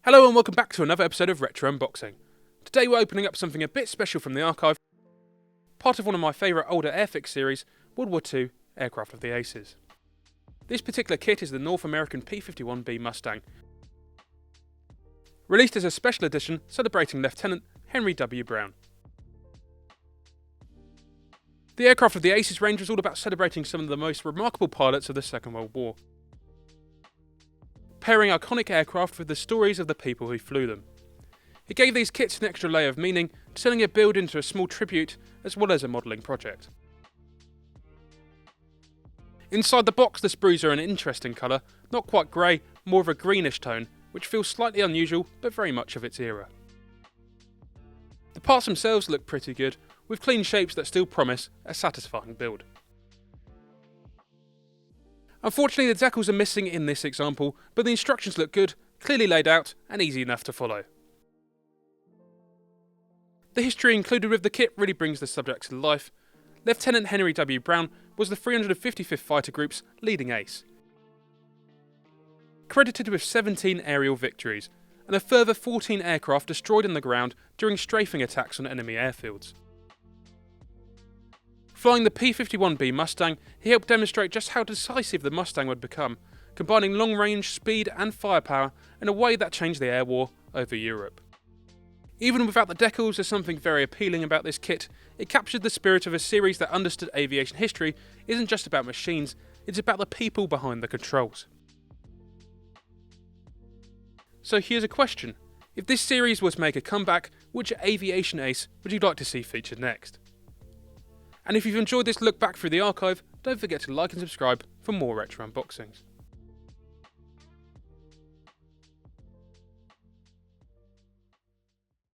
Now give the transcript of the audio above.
Hello and welcome back to another episode of Retro Unboxing. Today we're opening up something a bit special from the archive, part of one of my favourite older Airfix series, World War II Aircraft of the Aces. This particular kit is the North American P51B Mustang, released as a special edition celebrating Lieutenant Henry W. Brown. The Aircraft of the Aces range was all about celebrating some of the most remarkable pilots of the Second World War, pairing iconic aircraft with the stories of the people who flew them. It gave these kits an extra layer of meaning, turning a build into a small tribute as well as a modelling project. Inside the box, the sprues are an interesting colour, not quite grey, more of a greenish tone, which feels slightly unusual but very much of its era. The parts themselves look pretty good, with clean shapes that still promise a satisfying build. Unfortunately, the decals are missing in this example, but the instructions look good, clearly laid out, and easy enough to follow. The history included with the kit really brings the subject to life. Lieutenant Henry W. Brown was the 355th Fighter Group's leading ace, credited with 17 aerial victories, and a further 14 aircraft destroyed on the ground during strafing attacks on enemy airfields. Flying the P51B Mustang, he helped demonstrate just how decisive the Mustang would become, combining long range, speed and firepower in a way that changed the air war over Europe. Even without the decals, there's something very appealing about this kit. It captured the spirit of a series that understood aviation history isn't just about machines, it's about the people behind the controls. So here's a question. If this series was to make a comeback, which aviation ace would you like to see featured next? And if you've enjoyed this look back through the archive, don't forget to like and subscribe for more retro unboxings.